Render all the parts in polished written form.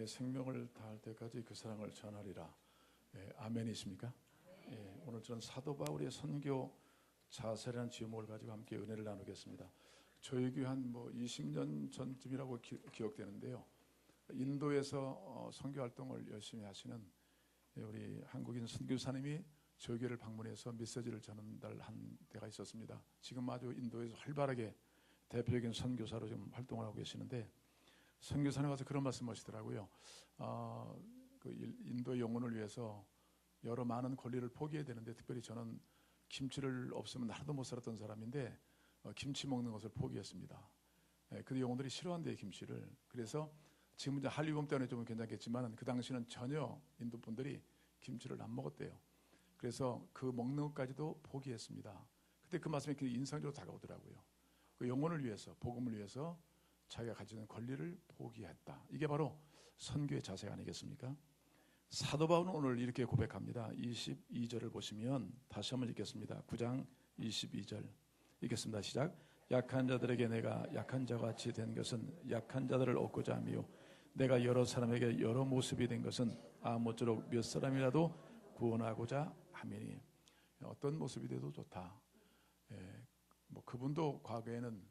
나의 생명을 다할 때까지 그 사랑을 전하리라. 아멘이십니까? 오늘 저는 사도 바울의 선교 자세라는 제목을 가지고 함께 은혜를 나누겠습니다. 저희 교회 한 20년 전쯤이라고 기억되는데요. 인도에서 선교 활동을 열심히 하시는 우리 한국인 선교사님이 저희 교회를 방문해서 메시지를 전달한 때가 있었습니다. 지금 아주 인도에서 활발하게 대표적인 선교사로 지금 활동을 하고 계시는데, 선교사님 와서 그런 말씀을 하시더라고요. 그 인도의 영혼을 위해서 여러 많은 권리를 포기해야 되는데, 특별히 저는 김치를 없으면 하루도 못 살았던 사람인데 김치 먹는 것을 포기했습니다. 그 영혼들이 싫어한대요, 김치를. 그래서 지금 이제 한류범 때문에 좀 괜찮겠지만 그 당시는 전혀 인도 분들이 김치를 안 먹었대요. 그래서 그 먹는 것까지도 포기했습니다. 그때 그 말씀이 굉장히 인상적으로 다가오더라고요. 그 영혼을 위해서, 복음을 위해서 자기가 가지는 권리를 포기했다. 이게 바로 선교의 자세 아니겠습니까? 사도 바울은 오늘 이렇게 고백합니다. 22절을 보시면 다시 한번 읽겠습니다. 9장 22절 읽겠습니다. 시작. 약한 자들에게 내가 약한 자와 같이 된 것은 약한 자들을 얻고자 함이요, 내가 여러 사람에게 여러 모습이 된 것은 아무쪼록 몇 사람이라도 구원하고자 함이니. 어떤 모습이 돼도 좋다. 그분도 과거에는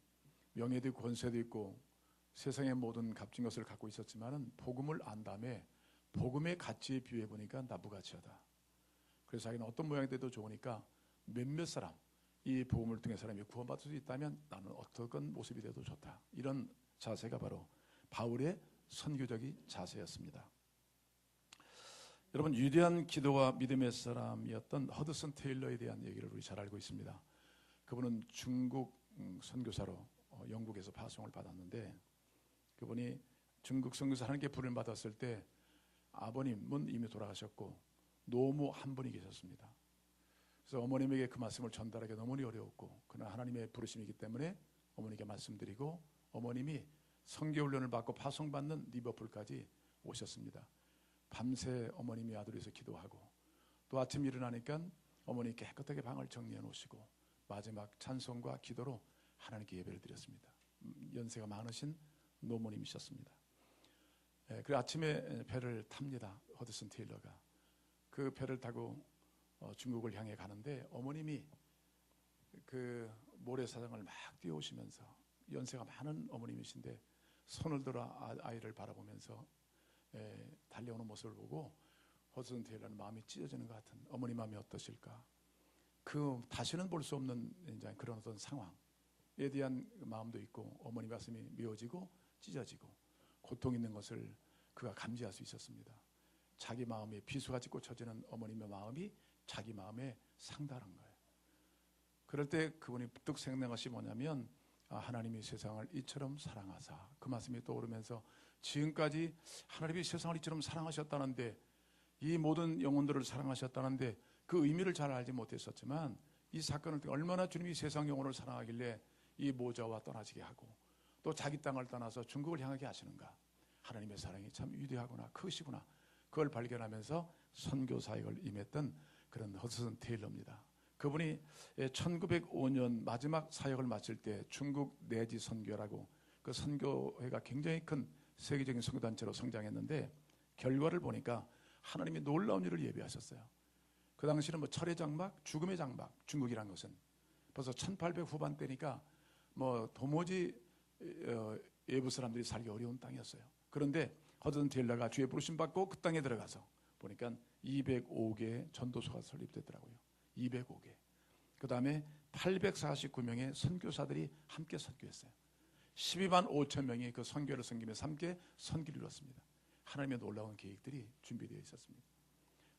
명예도 있고 권세도 있고 세상의 모든 값진 것을 갖고 있었지만은 복음을 안 다음에 복음의 가치에 비유해 보니까 나부가치하다. 그래서 자기는 어떤 모양이 돼도 좋으니까 몇몇 사람, 이 복음을 통해 사람이 구원받을 수 있다면 나는 어떤 모습이 돼도 좋다. 이런 자세가 바로 바울의 선교적인 자세였습니다. 여러분, 위대한 기도와 믿음의 사람이었던 허드슨 테일러에 대한 얘기를 우리 잘 알고 있습니다. 그분은 중국 선교사로 영국에서 파송을 받았는데, 그분이 중국 선교사 하나님께 부름을 받았을 때 아버님은 이미 돌아가셨고 노모 한 분이 계셨습니다. 그래서 어머님에게 그 말씀을 전달하기 너무 어려웠고, 그러나 하나님의 부르심이기 때문에 어머니께 말씀드리고, 어머님이 선교훈련을 받고 파송받는 리버풀까지 오셨습니다. 밤새 어머님이 아들에서 기도하고, 또 아침 일어나니까 어머니 깨끗하게 방을 정리해 놓으시고 마지막 찬송과 기도로 하나님께 예배를 드렸습니다. 연세가 많으신 노모님이셨습니다. 그 아침에 배를 탑니다. 허드슨 테일러가 그 배를 타고 중국을 향해 가는데, 어머님이 그 모래사장을 막 뛰어오시면서, 연세가 많은 어머님이신데 손을 들어 아이를 바라보면서 달려오는 모습을 보고 허드슨 테일러는 마음이 찢어지는 것 같은, 어머니 마음이 어떠실까? 그 다시는 볼 수 없는 이제 그런 어떤 상황에 대한 마음도 있고, 어머니 가슴이 미어지고 찢어지고 고통 있는 것을 그가 감지할 수 있었습니다. 자기 마음에 비수같이 꽂혀지는 어머님의 마음이 자기 마음에 상달한 거예요. 그럴 때 그분이 뜩 생각한 것이 뭐냐면, 하나님이 세상을 이처럼 사랑하사, 그 말씀이 떠오르면서 지금까지 하나님이 세상을 이처럼 사랑하셨다는데, 이 모든 영혼들을 사랑하셨다는데 그 의미를 잘 알지 못했었지만, 이 사건을 통해 얼마나 주님이 세상 영혼을 사랑하길래 이 모자와 떠나지게 하고 또 자기 땅을 떠나서 중국을 향하게 하시는가. 하나님의 사랑이 참 위대하구나, 크시구나. 그걸 발견하면서 선교 사역을 임했던 그런 허드슨 테일러입니다. 그분이 1905년 마지막 사역을 마칠 때 중국 내지 선교라고, 그 선교회가 굉장히 큰 세계적인 선교단체로 성장했는데, 결과를 보니까 하나님이 놀라운 일을 예비하셨어요. 그 당시는 철의 장막, 죽음의 장막, 중국이란 것은 벌써 1800 후반대니까 도무지 외부 사람들이 살기 어려운 땅이었어요. 그런데 허드슨 테일러가 주의 부르심 받고 그 땅에 들어가서 보니까 205개의 전도소가 설립됐더라고요. 205개. 그 다음에 849명의 선교사들이 함께 선교했어요. 12만 5천 명이 그 선교를 섬기면서 함께 선기를 이뤘습니다. 하나님의 놀라운 계획들이 준비되어 있었습니다.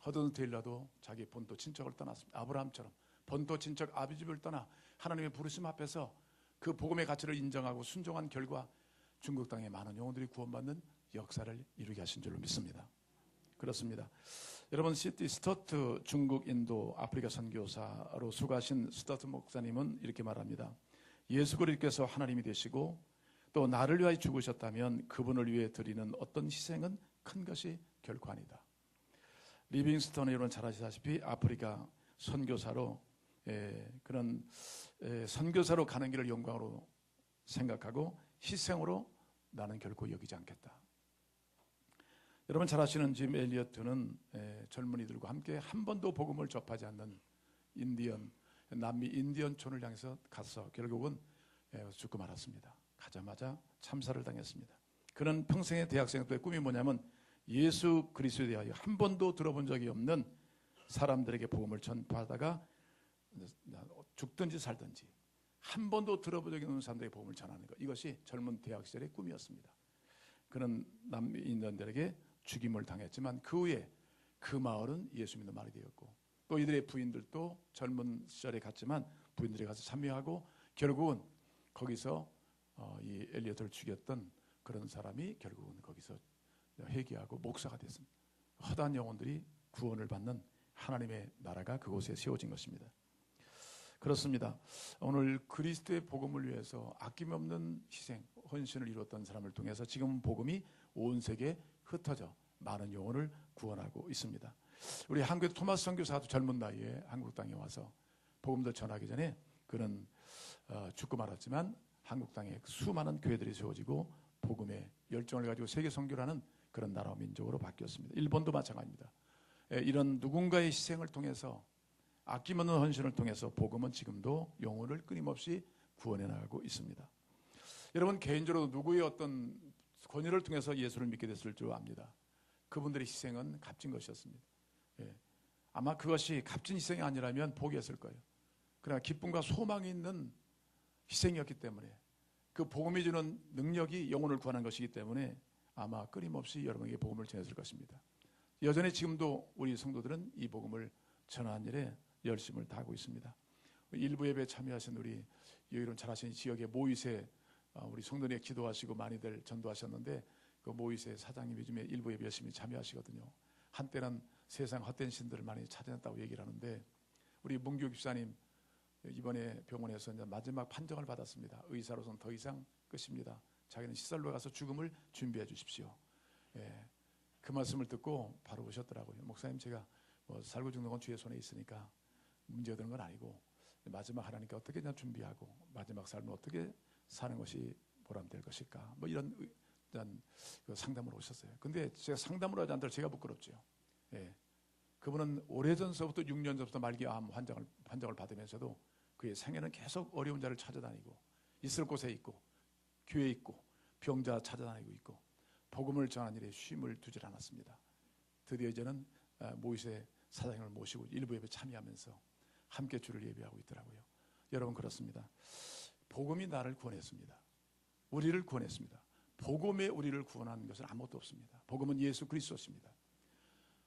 허드슨 테일러도 자기 본토 친척을 떠났습니다. 아브라함처럼 본토 친척 아비집을 떠나 하나님의 부르심 앞에서 그 복음의 가치를 인정하고 순종한 결과 중국 땅에 많은 영혼들이 구원받는 역사를 이루게 하신 줄로 믿습니다. 그렇습니다. 여러분, 시티 스터트 중국, 인도, 아프리카 선교사로 수고하신 스터트 목사님은 이렇게 말합니다. 예수 그리스도께서 하나님이 되시고 또 나를 위하여 죽으셨다면 그분을 위해 드리는 어떤 희생은 큰 것이 결코 아니다. 리빙스턴은 여러분 잘 아시다시피 아프리카 선교사로 그런 선교사로 가는 길을 영광으로 생각하고 희생으로 나는 결코 여기지 않겠다. 여러분 잘 아시는 짐 엘리어트는 젊은이들과 함께 한 번도 복음을 접하지 않는 남미 인디언촌을 향해서 가서 결국은 죽고 말았습니다. 가자마자 참사를 당했습니다. 그는 평생의 대학생 때의 꿈이 뭐냐면 예수 그리스도에 대하여 한 번도 들어본 적이 없는 사람들에게 복음을 전파하다가 죽든지 살든지 한 번도 들어본 적이 없는 사람들에게 복음을 전하는 것, 이것이 젊은 대학 시절의 꿈이었습니다. 그는 남미 인디언들에게 죽임을 당했지만 그 후에 그 마을은 예수 믿는 마을이 되었고, 또 이들의 부인들도 젊은 시절에 갔지만 부인들이 가서 참여하고, 결국은 거기서 이 엘리어트를 죽였던 그런 사람이 결국은 거기서 회개하고 목사가 됐습니다. 허다한 영혼들이 구원을 받는 하나님의 나라가 그곳에 세워진 것입니다. 그렇습니다. 오늘 그리스도의 복음을 위해서 아낌없는 희생, 헌신을 이루었던 사람을 통해서 지금 복음이 온 세계에 흩어져 많은 영혼을 구원하고 있습니다. 우리 한국의 토마스 선교사도 젊은 나이에 한국 땅에 와서 복음도 전하기 전에 그는 죽고 말았지만 한국 땅에 수많은 교회들이 세워지고 복음의 열정을 가지고 세계 선교라는 그런 나라와 민족으로 바뀌었습니다. 일본도 마찬가지입니다. 이런 누군가의 희생을 통해서, 아낌없는 헌신을 통해서 복음은 지금도 영혼을 끊임없이 구원해 나가고 있습니다. 여러분 개인적으로 누구의 어떤 권유를 통해서 예수를 믿게 됐을 줄 압니다. 그분들의 희생은 값진 것이었습니다. 아마 그것이 값진 희생이 아니라면 포기했을 거예요. 그러나 기쁨과 소망이 있는 희생이었기 때문에, 그 복음이 주는 능력이 영혼을 구하는 것이기 때문에 아마 끊임없이 여러분에게 복음을 전했을 것입니다. 여전히 지금도 우리 성도들은 이 복음을 전하는 일에 열심을 다하고 있습니다. 일부 예배에 참여하신 우리 여기론 잘 아시는 지역의 모이세 우리 성도님이 기도하시고 많이들 전도하셨는데, 그 모이세 사장님이 요즘에 일부 예배 열심히 참여하시거든요. 한때는 세상 헛된 신들을 많이 찾아냈다고 얘기를 하는데, 우리 문규 집사님 이번에 병원에서 이제 마지막 판정을 받았습니다. 의사로서는 더 이상 끝입니다. 자기는 시설로 가서 죽음을 준비해 주십시오. 그 말씀을 듣고 바로 오셨더라고요. 목사님, 제가 뭐 살고 죽는 건 주의 손에 있으니까 문제가 되는 건 아니고, 마지막 하나님께 어떻게 준비하고 마지막 삶을 어떻게 사는 것이 보람될 것일까, 뭐 이런 그 상담으로 오셨어요. 근데 제가 상담을 하지 않더라도 제가 부끄럽죠. 그분은 오래전서부터 6년 전부터 말기암 환정을 받으면서도 그의 생애는 계속 어려운 자를 찾아다니고, 있을 곳에 있고 교회에 있고 병자 찾아다니고 있고 복음을 전하는 일에 쉼을 두질 않았습니다. 드디어 이제는 모이세 사장님을 모시고 일부 예배 참여하면서 함께 주를 예배하고 있더라고요. 여러분 그렇습니다. 복음이 나를 구원했습니다. 우리를 구원했습니다. 복음에 우리를 구원하는 것은 아무것도 없습니다. 복음은 예수 그리스도십니다.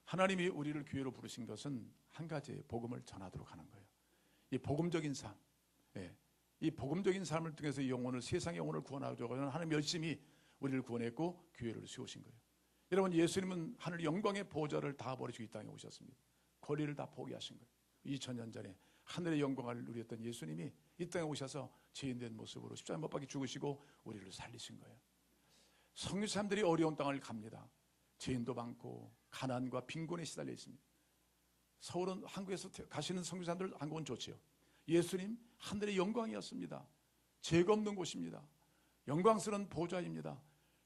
하나님이 우리를 교회로 부르신 것은 한 가지의 복음을 전하도록 하는 거예요. 이 복음적인 삶, 이 복음적인 삶을 통해서 이 영혼을, 세상의 영혼을 구원하려고 하는 하나님 열심히 우리를 구원했고 교회를 세우신 거예요. 여러분 예수님은 하늘 영광의 보좌를 다 버리시고 이 땅에 오셨습니다. 권리를 다 포기하신 거예요. 2000년 전에 하늘의 영광을 누렸던 예수님이 이 땅에 오셔서 죄인된 모습으로 십자가에 못 박혀 죽으시고 우리를 살리신 거예요. 성교 사람들이 어려운 땅을 갑니다. 죄인도 많고 가난과 빈곤에 시달려 있습니다. 서울은, 한국에서 가시는 선교사님들 한국은 좋지요. 예수님 하늘의 영광이었습니다. 죄가 없는 곳입니다. 영광스러운 보좌입니다.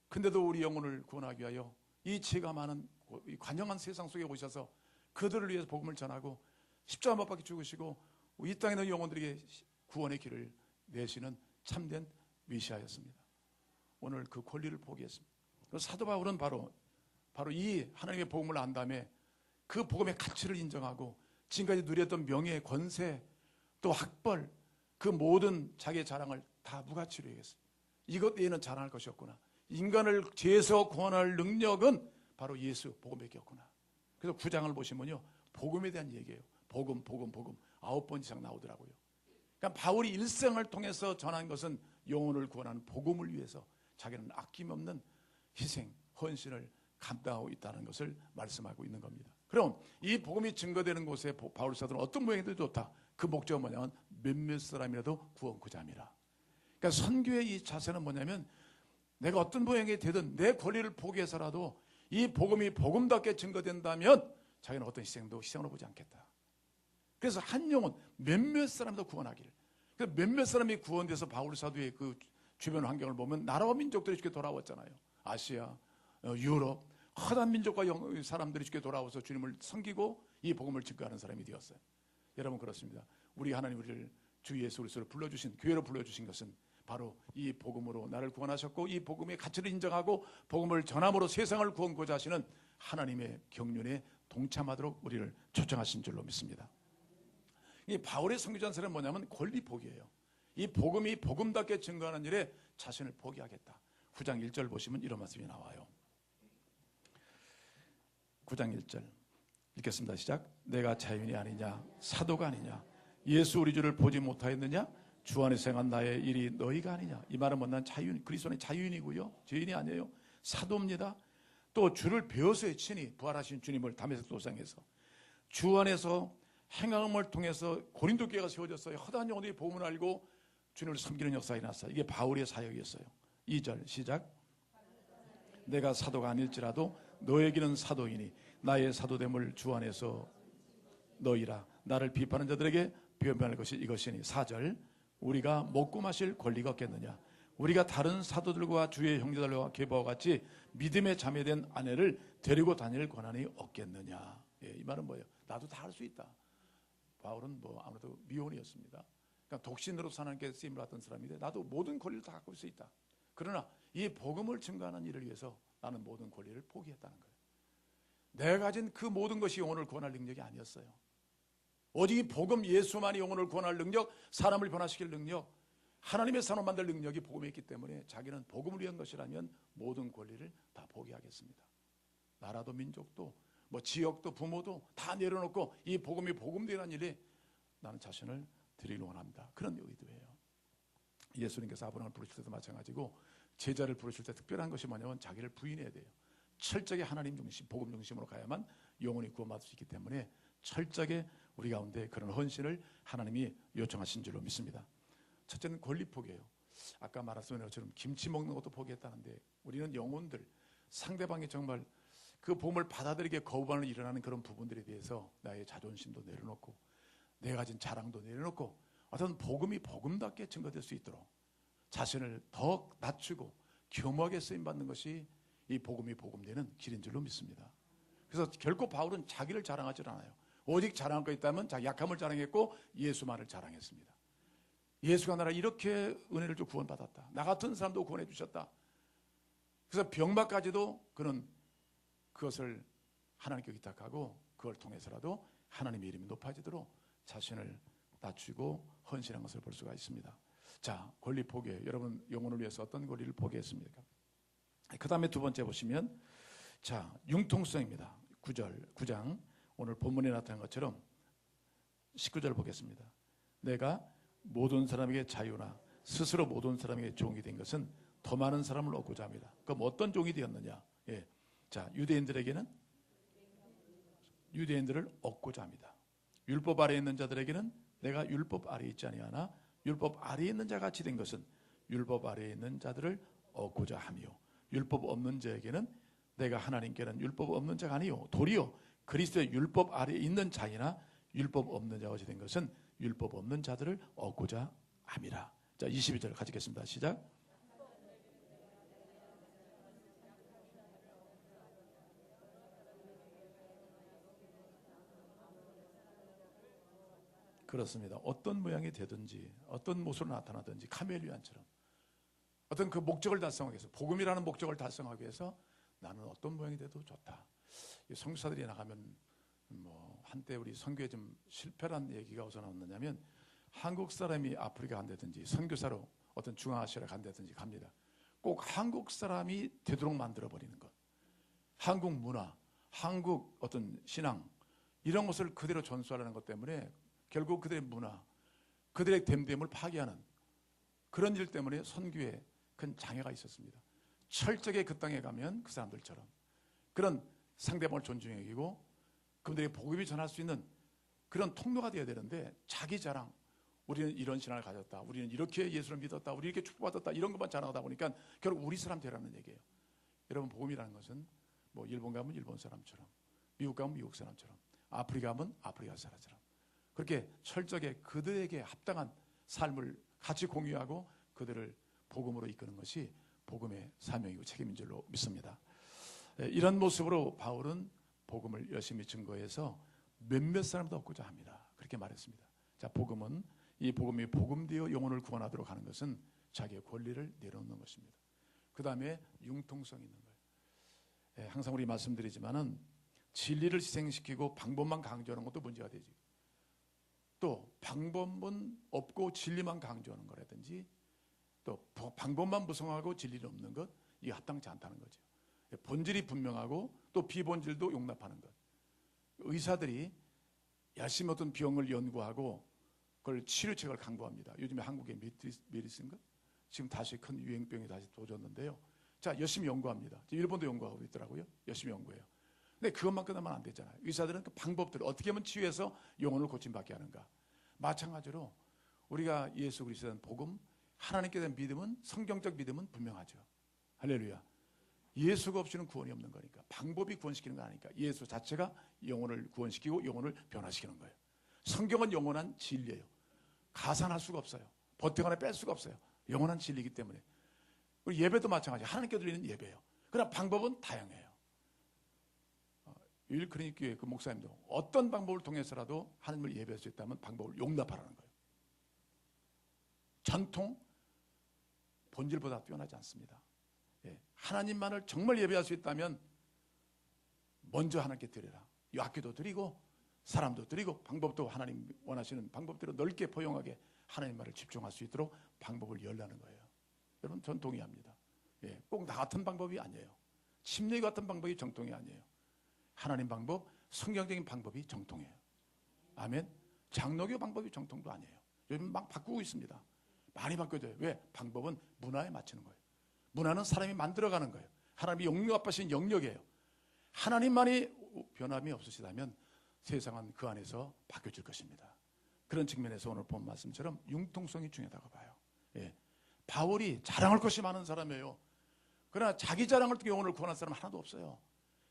근데도 우리 영혼을 구원하기 위하여 이 죄가 많은 이 관영한 세상 속에 오셔서 그들을 위해서 복음을 전하고 십자가 못 박혀 죽으시고 이 땅에 있는 영혼들에게 구원의 길을 내시는 참된 메시아였습니다. 오늘 그 권리를 포기했습니다. 사도 바울은 바로 이 하나님의 복음을 안 다음에 그 복음의 가치를 인정하고 지금까지 누렸던 명예, 권세, 또 학벌, 그 모든 자기의 자랑을 다 무가치로 여겼습니다. 이것 외에는 자랑할 것이 없구나. 인간을 죄에서 구원할 능력은 바로 예수 복음밖에 없구나. 그래서 9장을 보시면요, 복음에 대한 얘기예요. 복음 9번 이상 나오더라고요. 그러니까 바울이 일생을 통해서 전한 것은 영혼을 구원하는 복음을 위해서 자기는 아낌없는 희생, 헌신을 감당하고 있다는 것을 말씀하고 있는 겁니다. 그럼 이 복음이 증거되는 곳에 바울 사도는 어떤 모양이도 좋다. 그 목적은 뭐냐면 몇몇 사람이라도 구원코자 함이라. 그러니까 선교의 이 자세는 뭐냐면 내가 어떤 모양이 되든 내 권리를 포기해서라도 이 복음이 복음답게 증거된다면 자기는 어떤 희생도 희생으로 보지 않겠다. 그래서 한 영혼 몇몇 사람도 구원하기를. 그래서 몇몇 사람이 구원돼서 바울 사도의 그 주변 환경을 보면 나라와 민족들이 이렇게 돌아왔잖아요. 아시아, 유럽, 허다한 민족과 사람들이 주께 돌아와서 주님을 섬기고 이 복음을 증거하는 사람이 되었어요. 여러분 그렇습니다. 우리 하나님 우리를 주 예수 그리스도로 불러주신, 교회로 불러주신 것은 바로 이 복음으로 나를 구원하셨고 이 복음의 가치를 인정하고 복음을 전함으로 세상을 구원고자 하시는 하나님의 경륜에 동참하도록 우리를 초청하신 줄로 믿습니다. 이 바울의 선교전설은 뭐냐면 권리 포기예요. 이 복음이 복음답게 증거하는 일에 자신을 포기하겠다. 9장 1절 보시면 이런 말씀이 나와요. 9장 1절 읽겠습니다. 시작. 내가 자유인이 아니냐 사도가 아니냐 예수 우리 주를 보지 못하였느냐 주 안에서 행한 나의 일이 너희가 아니냐. 이 말은 뭐냐면 자유인, 그리스도는 자유인이고요, 죄인이 아니에요. 사도입니다. 또 주를 배워서 친히 부활하신 주님을 담에색 도상에서 주 안에서 행함을 통해서 고린도 교회가 세워졌어요. 허다한 영혼들이 복음을 알고 주님을 섬기는 역사가 일어났어요. 이게 바울의 사역이었어요. 2절 시작. 내가 사도가 아닐지라도 너에게는 사도이니 나의 사도됨을 주 안에서 너희라 나를 비판하는 자들에게 변명할 것이 이것이니. 4절 우리가 먹고 마실 권리가 없겠느냐. 우리가 다른 사도들과 주의 형제들과 계보와 같이 믿음에 자매된 아내를 데리고 다닐 권한이 없겠느냐. 예, 이 말은 뭐예요? 나도 다 할 수 있다. 바울은 뭐 아무래도 미혼이었습니다. 그러니까 독신으로 하나님께 쓰임을 받던 사람인데 나도 모든 권리를 다 갖고 있을 수 있다. 그러나 이 복음을 증거하는 일을 위해서 나는 모든 권리를 포기했다는 거예요. 내가 가진 그 모든 것이 영혼을 구원할 능력이 아니었어요. 오직 이 복음 예수만이 영혼을 구원할 능력, 사람을 변화시킬 능력, 하나님의 산업 만들 능력이 복음에 있기 때문에 자기는 복음을 위한 것이라면 모든 권리를 다 포기하겠습니다. 나라도 민족도 뭐 지역도 부모도 다 내려놓고 이 복음이 복음되는 일에 나는 자신을 드리기를 원합니다. 그런 의도예요. 예수님께서 아브라함을 부르실 때도 마찬가지고 제자를 부르실 때 특별한 것이 뭐냐면 자기를 부인해야 돼요. 철저하게 하나님 중심, 복음 중심으로 가야만 영혼이 구원받을 수 있기 때문에 철저하게 우리 가운데 그런 헌신을 하나님이 요청하신 줄로 믿습니다. 첫째는 권리 포기예요. 아까 말했던 것처럼 김치 먹는 것도 포기했다는데 우리는 영혼들, 상대방이 정말 그 복음을 받아들이게 거부반응을 일어나는 그런 부분들에 대해서 나의 자존심도 내려놓고 내가 가진 자랑도 내려놓고 어떤 복음이 복음답게 증거될 수 있도록 자신을 더 낮추고 겸허하게 쓰임받는 것이 이 복음이 복음되는 길인 줄로 믿습니다. 그래서 결코 바울은 자기를 자랑하지 않아요. 오직 자랑할 거 있다면 자기 약함을 자랑했고 예수만을 자랑했습니다. 예수가 나를 이렇게 은혜를 주 구원받았다. 나 같은 사람도 구원해 주셨다. 그래서 병마까지도 그는 그것을 하나님께 기탁하고 그걸 통해서라도 하나님의 이름이 높아지도록 자신을 낮추고 헌신한 것을 볼 수가 있습니다. 자, 권리 포기. 여러분 영혼을 위해서 어떤 권리를 포기했습니까? 그 다음에 두 번째 보시면 자, 융통성입니다. 9장 오늘 본문에 나타난 것처럼 19절 보겠습니다. 내가 모든 사람에게 자유나 스스로 모든 사람에게 종이 된 것은 더 많은 사람을 얻고자 합니다. 그럼 어떤 종이 되었느냐? 예. 자, 유대인들에게는 유대인들을 얻고자 합니다. 율법 아래에 있는 자들에게는 내가 율법 아래에 있지 아니하나 율법 아래에 있는 자 같이 된 것은 율법 아래에 있는 자들을 얻고자 하며 율법 없는 자에게는 내가 하나님께는 율법 없는 자가 아니요 도리어 그리스도의 율법 아래에 있는 자이나 율법 없는 자가 같이 된 것은 율법 없는 자들을 얻고자 함이라. 자, 22절 같이 읽겠습니다. 시작. 그렇습니다. 어떤 모양이 되든지 어떤 모습으로 나타나든지 카멜리안처럼 어떤 그 목적을 달성하기 위해서 복음이라는 목적을 달성하기 위해서 나는 어떤 모양이 돼도 좋다. 선교사들이 나가면 뭐 한때 우리 선교에 좀 실패란 얘기가 어디서 나왔느냐면 한국 사람이 아프리카 간다든지 선교사로 어떤 중앙아시아를 간다든지 갑니다. 꼭 한국 사람이 되도록 만들어버리는 것. 한국 문화, 한국 어떤 신앙 이런 것을 그대로 전수하려는 것 때문에 결국 그들의 문화, 그들의 됨됨을 파괴하는 그런 일 때문에 선교에 큰 장애가 있었습니다. 철저하게 그 땅에 가면 그 사람들처럼 그런 상대방을 존중해 여기고 그들의 복음이 전할 수 있는 그런 통로가 되어야 되는데 자기 자랑, 우리는 이런 신앙을 가졌다, 우리는 이렇게 예수를 믿었다, 우리 이렇게 축복받았다 이런 것만 자랑하다 보니까 결국 우리 사람 되라는 얘기예요. 여러분 복음이라는 것은 뭐 일본 가면 일본 사람처럼, 미국 가면 미국 사람처럼, 아프리카 가면 아프리카 사람처럼 그렇게 철저하게 그들에게 합당한 삶을 같이 공유하고 그들을 복음으로 이끄는 것이 복음의 사명이고 책임인 줄로 믿습니다. 이런 모습으로 바울은 복음을 열심히 증거해서 몇몇 사람도 얻고자 합니다. 그렇게 말했습니다. 자, 복음은 이 복음이 복음되어 영혼을 구원하도록 하는 것은 자기의 권리를 내려놓는 것입니다. 그 다음에 융통성 있는 거예요. 항상 우리 말씀드리지만은 진리를 희생시키고 방법만 강조하는 것도 문제가 되지. 또 방법은 없고 진리만 강조하는 거라든지 또 방법만 무성하고 진리는 없는 것, 이게 합당치 않다는 거죠. 본질이 분명하고 또 비본질도 용납하는 것. 의사들이 열심히 어떤 병을 연구하고 그걸 치료책을 강구합니다. 요즘에 한국의 메르스인가? 지금 다시 큰 유행병이 다시 도졌는데요. 자, 열심히 연구합니다. 일본도 연구하고 있더라고요. 열심히 연구해요. 근데 그것만 끝나면 안 되잖아요. 의사들은 그 방법들을 어떻게 하면 치유해서 영혼을 고침받게 하는가. 마찬가지로 우리가 예수 그리스도에 대한 복음, 하나님께 대한 믿음은, 성경적 믿음은 분명하죠. 할렐루야. 예수가 없이는 구원이 없는 거니까. 방법이 구원시키는 거 아니니까. 예수 자체가 영혼을 구원시키고 영혼을 변화시키는 거예요. 성경은 영원한 진리예요. 가산할 수가 없어요. 버티거나 뺄 수가 없어요. 영원한 진리이기 때문에. 그리고 예배도 마찬가지예요. 하나님께 드리는 예배예요. 그러나 방법은 다양해요. 유일크리닉교회 그 목사님도 어떤 방법을 통해서라도 하나님을 예배할 수 있다면 방법을 용납하라는 거예요. 전통, 본질보다 뛰어나지 않습니다. 하나님만을 정말 예배할 수 있다면 먼저 하나님께 드려라. 악기도 드리고 사람도 드리고 방법도 하나님 원하시는 방법대로 넓게 포용하게 하나님 말을 집중할 수 있도록 방법을 열라는 거예요. 여러분, 전 동의합니다. 꼭 나 같은 방법이 아니에요. 침례 같은 방법이 정통이 아니에요. 하나님 방법, 성경적인 방법이 정통이에요. 아멘. 장로교 방법이 정통도 아니에요. 요즘 막 바꾸고 있습니다. 많이 바뀌어져요. 왜? 방법은 문화에 맞추는 거예요. 문화는 사람이 만들어가는 거예요. 하나님이 영역하신 영역이에요. 하나님만이 변함이 없으시다면 세상은 그 안에서 바뀌어질 것입니다. 그런 측면에서 오늘 본 말씀처럼 융통성이 중요하다고 봐요. 바울이 자랑할 것이 많은 사람이에요. 그러나 자기 자랑을 통해 영혼을 구원할 사람은 하나도 없어요.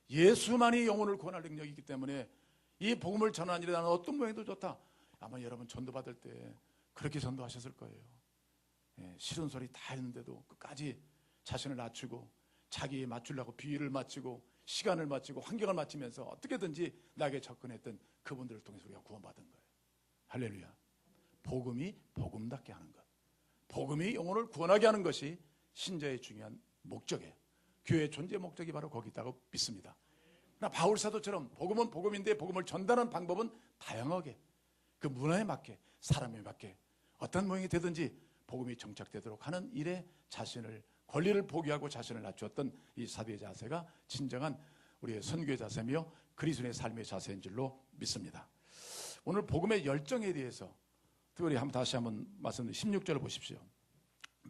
예수만이 영혼을 구원할 능력이 있기 때문에 이 복음을 전하는 일에 나는 어떤 모양도 좋다. 아마 여러분 전도받을 때 그렇게 전도하셨을 거예요. 싫은 소리 다 했는데도 끝까지 자신을 낮추고 자기에 맞추려고 비위를 맞추고 시간을 맞추고 환경을 맞추면서 어떻게든지 나에게 접근했던 그분들을 통해서 우리가 구원받은 거예요. 할렐루야. 복음이 복음답게 하는 것, 복음이 영혼을 구원하게 하는 것이 신자의 중요한 목적이에요. 교회의 존재 목적이 바로 거기 있다고 믿습니다. 그러나 바울 사도처럼 복음은 복음인데 복음을 전달하는 방법은 다양하게 그 문화에 맞게 사람에 맞게 어떤 모양이 되든지 복음이 정착되도록 하는 일에 자신을 권리를 포기하고 자신을 낮추었던 이 사도의 자세가 진정한 우리의 선교의 자세며 그리스도의 삶의 자세인 줄로 믿습니다. 오늘 복음의 열정에 대해서 특별히 다시 한번 말씀드린 16절을 보십시오.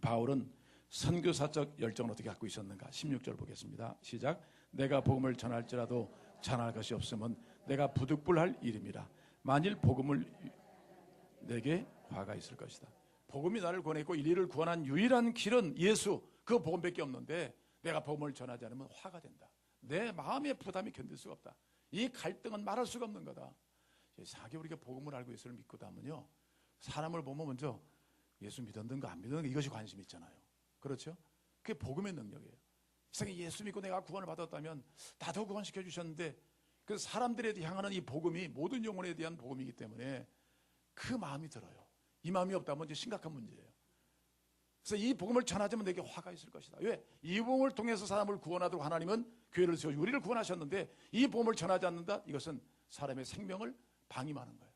바울은 선교사적 열정을 어떻게 갖고 있었는가? 16절 보겠습니다. 시작. 내가 복음을 전할지라도 전할 것이 없으면 내가 부득불할 일임이라. 만일 복음을 내게 화가 있을 것이다. 복음이 나를 구원했고 인류를 구원한 유일한 길은 예수, 그 복음밖에 없는데 내가 복음을 전하지 않으면 화가 된다. 내 마음의 부담이 견딜 수가 없다. 이 갈등은 말할 수가 없는 거다. 이상하게 우리가 복음을 알고 예수를 믿고 나면요, 사람을 보면 먼저 예수 믿었는가 안 믿었는가 이것이 관심이 있잖아요. 그렇죠? 그게 복음의 능력이에요. 세상에 예수 믿고 내가 구원을 받았다면 나도 구원시켜 주셨는데 그 사람들에 향하는 이 복음이 모든 영혼에 대한 복음이기 때문에 그 마음이 들어요. 이 마음이 없다면 이제 심각한 문제예요. 그래서 이 복음을 전하자면 내게 화가 있을 것이다. 왜? 이 복음을 통해서 사람을 구원하도록 하나님은 교회를 세워 우리를 구원하셨는데 이 복음을 전하지 않는다? 이것은 사람의 생명을 방임하는 거예요.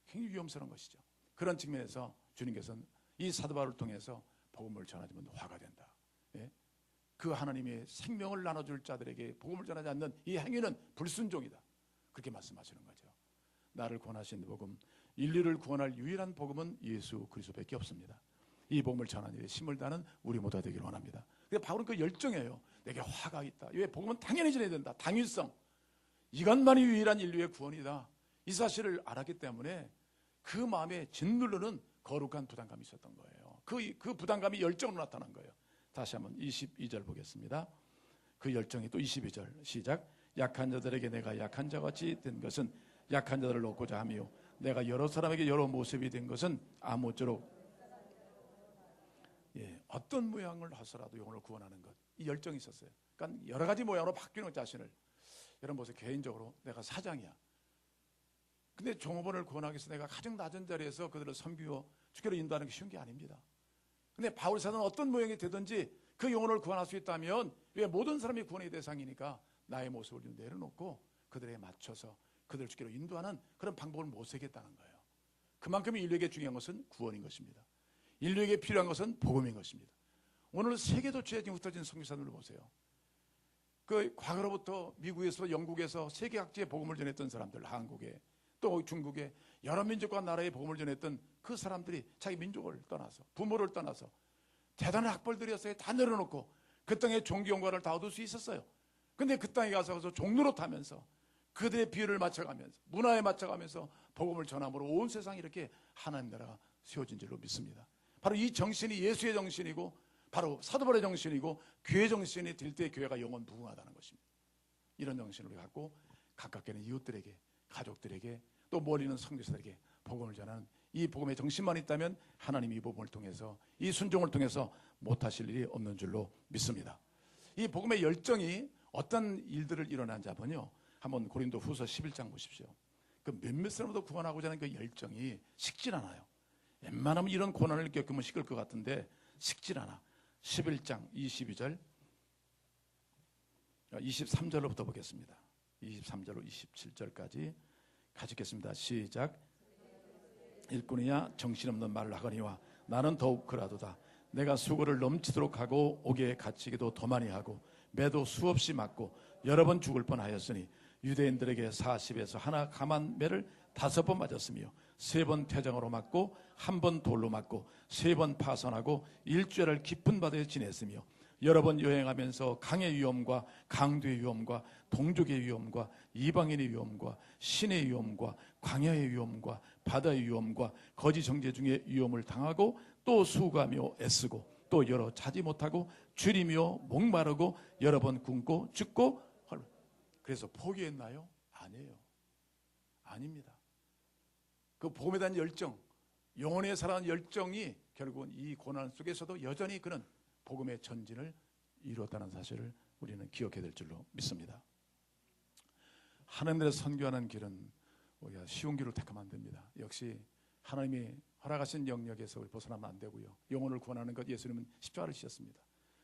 굉장히 위험스러운 것이죠. 그런 측면에서 주님께서는 이 사도 바울을 통해서 복음을 전하자면 화가 된다. 그 하나님의 생명을 나눠줄 자들에게 복음을 전하지 않는 이 행위는 불순종이다. 그렇게 말씀하시는 거죠. 나를 구원하신 복음, 인류를 구원할 유일한 복음은 예수 그리스도밖에 없습니다. 이 복음을 전하는 일에 힘을 다하는 우리 모두가 되기를 원합니다. 근데 바울은 그 열정이에요. 내게 화가 있다. 왜? 복음은 당연히 전해야 된다. 당위성. 이것만이 유일한 인류의 구원이다. 이 사실을 알았기 때문에 그 마음에 짓누르는 거룩한 부담감이 있었던 거예요. 그 부담감이 열정으로 나타난 거예요. 다시 한번 22절 보겠습니다. 그 열정이 또 22절 시작. 약한 자들에게 내가 약한 자같이 된 것은 약한 자들을 얻고자 하며 내가 여러 사람에게 여러 모습이 된 것은 아무쪼록 어떤 모양을 하서라도 영혼을 구원하는 것, 이 열정이 있었어요. 그러니까 여러 가지 모양으로 바뀌는 자신을 여러분 보세요. 개인적으로 내가 사장이야. 근데 종업원을 구원하기 위해서 내가 가장 낮은 자리에서 그들을 섬기고 주께로 인도하는 게 쉬운 게 아닙니다. 근데 바울 사도는 어떤 모양이 되든지 그 영혼을 구원할 수 있다면, 왜 모든 사람이 구원의 대상이니까 나의 모습을 좀 내려놓고 그들에 맞춰서 그들을 주께로 인도하는 그런 방법을 모색했다는 거예요. 그만큼 인류에게 중요한 것은 구원인 것입니다. 인류에게 필요한 것은 복음인 것입니다. 오늘 세계도처에 지금 흩어진 선교사들을 보세요. 그 과거로부터 미국에서 영국에서 세계 각지에 복음을 전했던 사람들, 한국에 또 중국에 여러 민족과 나라에 복음을 전했던 그 사람들이 자기 민족을 떠나서 부모를 떠나서 대단한 학벌들이었어요. 다 내려놓고 그 땅에 종교 영광을 다 얻을 수 있었어요. 근데 그 땅에 가서 종로로 타면서 그들의 비율을 맞춰가면서 문화에 맞춰가면서 복음을 전함으로 온 세상이 이렇게 하나님 나라가 세워진 줄로 믿습니다. 바로 이 정신이 예수의 정신이고 바로 사도 바울의 정신이고 교회 정신이 될 때 교회가 영원 무궁하다는 것입니다. 이런 정신을 갖고 가깝게는 이웃들에게, 가족들에게, 또 멀리 있는 선교사들에게 복음을 전하는 이 복음의 정신만 있다면 하나님이 이 복음을 통해서, 이 순종을 통해서 못하실 일이 없는 줄로 믿습니다. 이 복음의 열정이 어떤 일들을 일어난지 한번 고린도 후서 11장 보십시오. 그 몇몇 사람도 구원하고자 하는 그 열정이 식질 않아요. 웬만하면 이런 고난을 겪으면 식을 것 같은데 식질 않아. 11장 22절 23절로부터 보겠습니다. 23절로 27절까지 같이 읽겠습니다. 시작. 일꾼이야 정신없는 말을 하거니와 나는 더욱 그라도다. 내가 수고를 넘치도록 하고 옥에 갇히기도 더 많이 하고 매도 수없이 맞고 여러 번 죽을 뻔하였으니 유대인들에게 40에서 하나 감한 매를 5번 맞았으며 3번 퇴장으로 맞고 1번 돌로 맞고 3번 파선하고 일주일을 깊은 바다에 지냈으며 여러 번 여행하면서 강의 위험과 강도의 위험과 동족의 위험과 이방인의 위험과 신의 위험과 광야의 위험과 바다의 위험과 거짓 정죄 중에 위험을 당하고 또 수고하며 애쓰고 또 여러 자지 못하고 줄이며 목마르고 여러 번 굶고 죽고. 그래서 포기했나요? 아니에요. 아닙니다. 그 복음에 대한 열정, 영혼에 살아가는 열정이 결국은 이 고난 속에서도 여전히 그는 복음의 전진을 이루었다는 사실을 우리는 기억해야 될 줄로 믿습니다. 하나님의 선교하는 길은 우리가 쉬운 길을 택하면 안 됩니다. 역시 하나님이 허락하신 영역에서 우리 벗어나면 안 되고요. 영혼을 구원하는 것, 예수님은 십자가를 지셨습니다.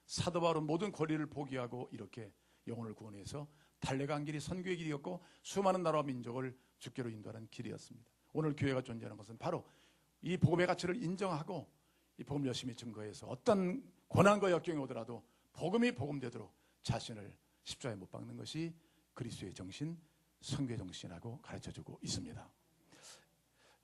사도 바울은 모든 권리를 포기하고 이렇게 영혼을 구원해서 달려간 길이 선교의 길이었고 수많은 나라와 민족을 주께로 인도하는 길이었습니다. 오늘 교회가 존재하는 것은 바로 이 복음의 가치를 인정하고 이 복음을 열심히 증거해서 어떤 고난과 역경이 오더라도 복음이 복음되도록 자신을 십자가에 못 박는 것이 그리스도의 정신, 선교의 정신이라고 가르쳐주고 있습니다.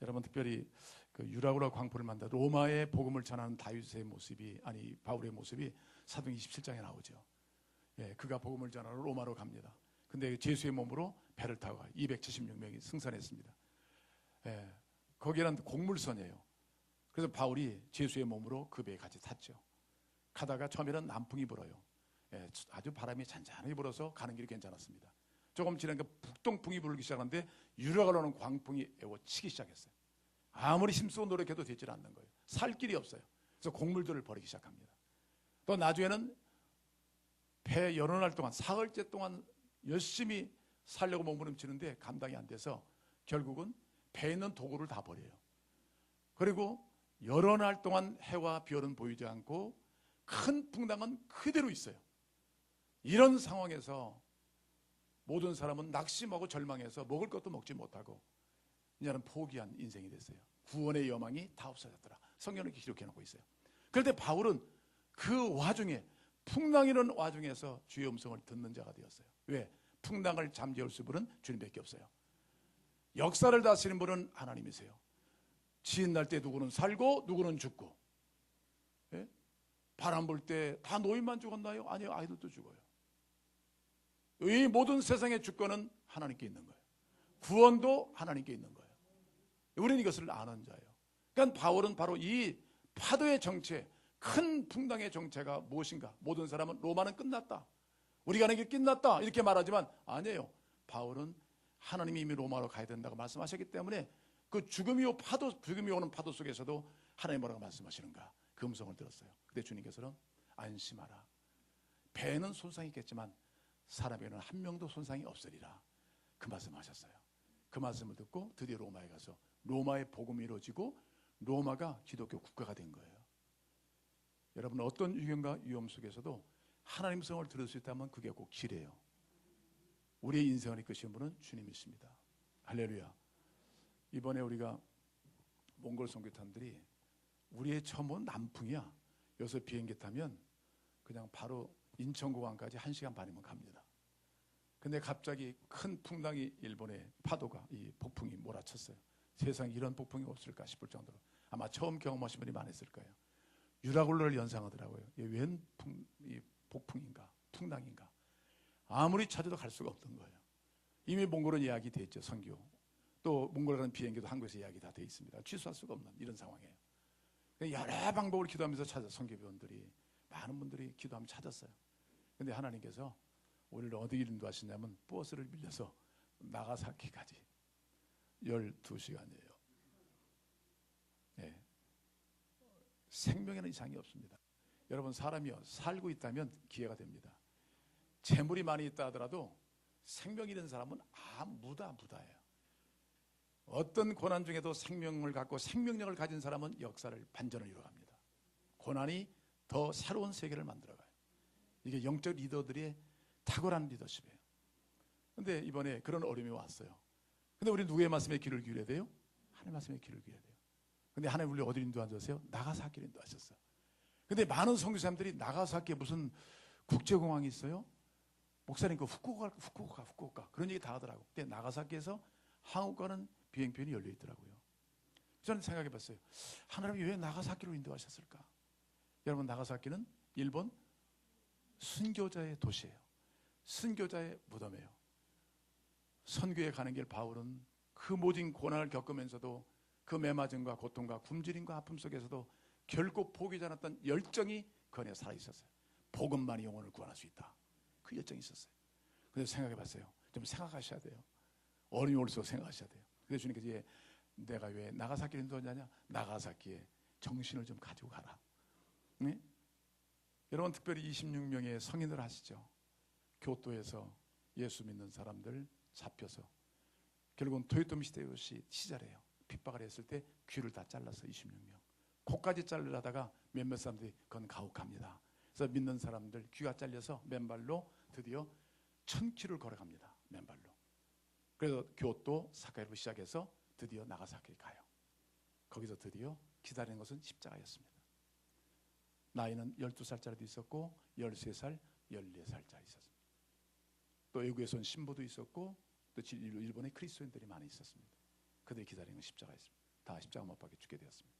여러분, 특별히 그 유라굴라 광포를 만나 로마의 복음을 전하는 다윗의 모습이, 아니 바울의 모습이 사도행 27장에 나오죠. 예, 그가 복음을 전하러 로마로 갑니다. 근데 제수의 몸으로 배를 타고 가요. 276명이 승선했습니다. 예, 거기는 곡물선이에요. 그래서 바울이 제수의 몸으로 그 배에 같이 탔죠. 가다가 처음에는 남풍이 불어요. 예, 아주 바람이 잔잔하게 불어서 가는 길이 괜찮았습니다. 조금 지나니까 북동풍이 불기 시작하는데 유라가 오는 광풍이 에워치기 시작했어요. 아무리 힘쓰고 노력해도 되질 않는 거예요. 살 길이 없어요. 그래서 곡물들을 버리기 시작합니다. 또 나중에는 배 여러 날 동안, 사흘째 동안 열심히 살려고 몸부림치는데 감당이 안 돼서 결국은 배에 있는 도구를 다 버려요. 그리고 여러 날 동안 해와 별은 보이지 않고 큰 풍랑은 그대로 있어요. 이런 상황에서 모든 사람은 낙심하고 절망해서 먹을 것도 먹지 못하고 이제는 포기한 인생이 됐어요. 구원의 여망이 다 없어졌더라. 성경을 기록해 놓고 있어요. 그런데 바울은 그 와중에, 풍랑이 있는 와중에서 주의 음성을 듣는 자가 되었어요. 왜? 풍랑을 잠재울 수 있는 분은 주님밖에 없어요. 역사를 다스리는 분은 하나님이세요. 지인 날 때 누구는 살고 누구는 죽고, 예? 바람 불 때 다 노인만 죽었나요? 아니요, 아이들도 죽어요. 이 모든 세상의 주권은 하나님께 있는 거예요. 구원도 하나님께 있는 거예요. 우리는 이것을 아는 자예요. 그러니까 바울은 바로 이 파도의 정체, 큰 풍랑의 정체가 무엇인가? 모든 사람은 로마는 끝났다, 우리가 하는 길 끝났다 이렇게 말하지만 아니에요. 바울은 하나님이 이미 로마로 가야 된다고 말씀하셨기 때문에 그 죽음이 오는 파도 속에서도 하나님 뭐라고 말씀하시는가? 그 음성을 들었어요. 근데 주님께서는 안심하라, 배는 손상이 있겠지만 사람에게는 한 명도 손상이 없으리라. 그 말씀하셨어요. 그 말씀을 듣고 드디어 로마에 가서 로마의 복음이 이루어지고 로마가 기독교 국가가 된 거예요. 여러분, 어떤 위경과 위험 속에서도 하나님 성을 들을 수 있다면 그게 꼭 지혜예요. 우리의 인생을 이끄시는 분은 주님이십니다. 할렐루야. 이번에 우리가 몽골 선교탄들이 우리의 처음은 남풍이야. 여기서 비행기 타면 그냥 바로 인천공항까지 1시간 반이면 갑니다. 근데 갑자기 큰 풍랑이, 일본의 파도가, 이 폭풍이 몰아쳤어요. 세상에 이런 폭풍이 없을까 싶을 정도로 아마 처음 경험하신 분이 많았을 거예요. 유라굴로를 연상하더라고요. 웬 폭풍인가 풍랑인가. 아무리 찾아도 갈 수가 없던 거예요. 이미 몽골은 예약이 돼 있죠. 선교. 또 몽골 가는 비행기도 한국에서 예약이 다 돼 있습니다. 취소할 수가 없는 이런 상황이에요. 여러 방법을 기도하면서 찾아 선교비원들이 많은 분들이 기도하면 찾았어요. 근데 하나님께서 우리를 어디로 인도하시냐면 버스를 빌려서 나가사키까지 12시간이에요. 네. 생명에는 이상이 없습니다. 여러분, 사람이요 살고 있다면 기회가 됩니다. 재물이 많이 있다 하더라도 생명이 있는 사람은 무다예요. 어떤 고난 중에도 생명을 갖고 생명력을 가진 사람은 역사를 반전을 이루어갑니다. 고난이 더 새로운 세계를 만들어가요. 이게 영적 리더들의 탁월한 리더십이에요. 그런데 이번에 그런 어려움이 왔어요. 근데 우리 누구의 말씀에 귀를 기울여야 돼요? 하나님의 말씀에 귀를 기울여야 돼요. 근데 하나님 우리 어디로 인도하셨어요? 나가사키로 인도하셨어요. 근데 많은 선교사님들이 나가사키에 무슨 국제공항이 있어요? 목사님 그 후쿠오카 그런 얘기 다 하더라고. 근데 나가사키에서 한국 가는 비행편이 열려 있더라고요. 저는 생각해 봤어요. 하나님이 왜 나가사키로 인도하셨을까? 여러분, 나가사키는 일본 순교자의 도시예요. 순교자의 무덤이에요. 선교에 가는 길 바울은 그 모든 고난을 겪으면서도 그 매맞음과 고통과 굶주림과 아픔 속에서도 결코 포기하지 않았던 열정이 그 안에 살아있었어요. 복음만이 영혼을 구원할 수 있다. 그 열정이 있었어요. 그래서 생각해 봤어요. 좀 생각하셔야 돼요. 어려움이 올수록 생각하셔야 돼요. 그래서 주님께서 이제 내가 왜 나가사키를 인도하냐? 나가사키에 정신을 좀 가지고 가라. 네? 여러분, 특별히 26명의 성인을 아시죠? 교토에서 예수 믿는 사람들 잡혀서 결국은 토요토미 히데요시 시절이에요. 핍박을 했을 때 귀를 다 잘라서 26명. 코까지 자르려다가 몇몇 사람들이 그건 가혹합니다. 그래서 믿는 사람들 귀가 잘려서 맨발로 드디어 1000km를 걸어갑니다. 맨발로. 그래서 교토 사카이로 시작해서 드디어 나가사키에 가요. 거기서 드디어 기다리는 것은 십자가였습니다. 나이는 12살짜리도 있었고 13살, 14살짜리 있었습니다. 또 외국에서 온 신부도 있었고 또 일본의 그리스도인들이 많이 있었습니다. 그들이 기다리는 건 십자가였습니다. 다 십자가 못 박혀 죽게 되었습니다.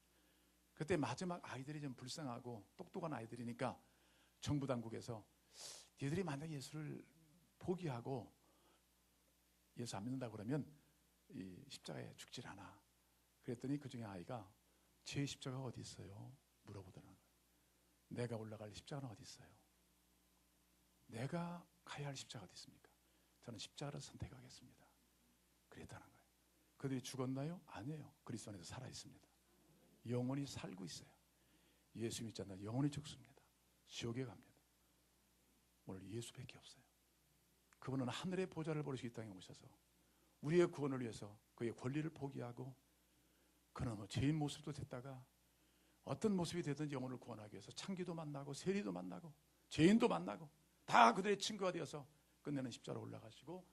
그때 마지막 아이들이 좀 불쌍하고 똑똑한 아이들이니까 정부 당국에서 니들이 만약 예수를 포기하고 예수 안 믿는다 그러면 이 십자가에 죽질 않아. 그랬더니 그 중에 아이가 제 십자가가 어디 있어요? 물어보더라는 거예요. 내가 올라갈 십자가는 어디 있어요? 내가 가야 할 십자가 어디 있습니까? 저는 십자가를 선택하겠습니다. 그랬다는 거예요. 그들이 죽었나요? 아니에요. 그리스도 안에서 살아 있습니다. 영원히 살고 있어요. 예수 믿지 않는 영원히 죽습니다. 지옥에 갑니다. 오늘 예수밖에 없어요. 그분은 하늘의 보좌를 버리시고 이 땅에 오셔서 우리의 구원을 위해서 그의 권리를 포기하고 그는 뭐 죄인 모습도 됐다가 어떤 모습이 되든지 영혼을 구원하기 위해서 창기도 만나고 세리도 만나고 죄인도 만나고 다 그들의 친구가 되어서 끝내는 십자가로 올라가시고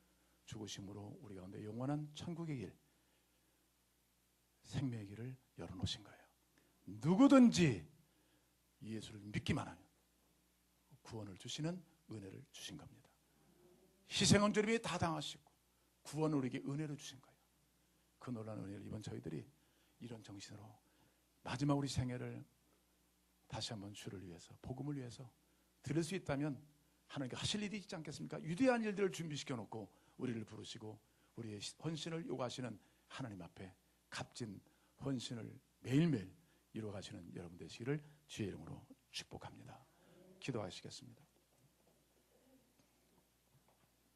죽으심으로 우리 가운데 영원한 천국의 길, 생명의 길을 열어놓으신 거예요. 누구든지 예수를 믿기만 하면 구원을 주시는 은혜를 주신 겁니다. 희생은 주님이 다 당하시고 구원을 우리에게 은혜로 주신 거예요. 그 놀라운 은혜를 이번 저희들이 이런 정신으로 마지막 우리 생애를 다시 한번 주를 위해서 복음을 위해서 드릴 수 있다면 하나님께 하실 일이 있지 않겠습니까? 위대한 일들을 준비시켜 놓고 우리를 부르시고 우리의 헌신을 요구하시는 하나님 앞에 값진 헌신을 매일매일 이루어가시는 여러분 되시기를 주의 이름으로 축복합니다. 기도하시겠습니다.